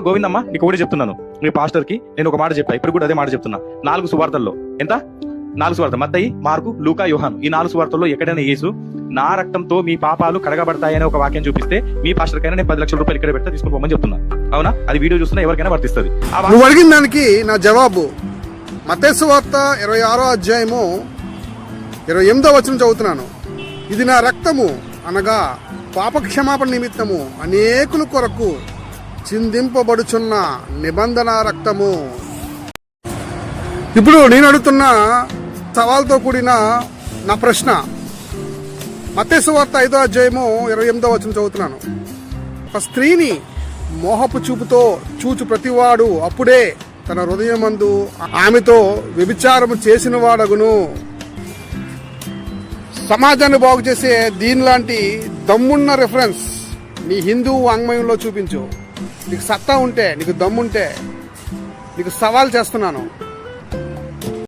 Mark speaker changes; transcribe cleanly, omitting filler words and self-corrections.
Speaker 1: గోవిందమ్మ నీకు ఒకటి చెప్తున్నాను, మీ పాస్టర్ కి నేను ఒక మాట చెప్పా, ఇప్పుడు కూడా అదే మాట చెప్తున్నా. 4 సువార్తల్లో ఎంత 4 సువార్త మత్తయి, మార్కు, లూకా, యోహాను, ఈ 4 సువార్తల్లో ఎక్కడైనా యేసు నా రక్తంతో మీ పాపాలు కడగబడతాయనే ఒక వాక్యం చూపిస్తే మీ పాస్టర్ కైనా నేను 10 లక్షల రూపాయలు ఇక్కడ పెడితే తీసుకుని పోమని చెప్తున్నా. అవునా? అది వీడియో చూస్తున్నా ఎవరికైనా వర్తిస్తుంది.
Speaker 2: నువ్వు అడిగిన దానికి నా జవాబు మత్తయి సువార్త 26వ అధ్యాయము 28వ వచనం చదువుతున్నాను. ఇది నా రక్తము అనగా పాప క్షమాపణ నిమిత్తము అనేకుల కొరకు చిందింపబడుచున్న నిబంధన రక్తము. ఇప్పుడు నేను అడుగుతున్న సవాల్తో కూడిన నా ప్రశ్న, మత్తయి సువార్త 5వ అధ్యాయము 28వ వచనం చదువుతున్నాను. ఒక స్త్రీని మోహపు చూపుతో చూచు ప్రతివాడు అప్పుడే తన హృదయమందు ఆమెతో వ్యభిచారము చేసిన వాడగును. సమాజాన్ని బాగు చేసే దీనిలాంటి దమ్మున్న రెఫరెన్స్ నీ హిందూ వాంగ్మయంలో చూపించు. నీకు సత్తా ఉంటే, నీకు దమ్ముంటే నీకు సవాల్ చేస్తున్నాను.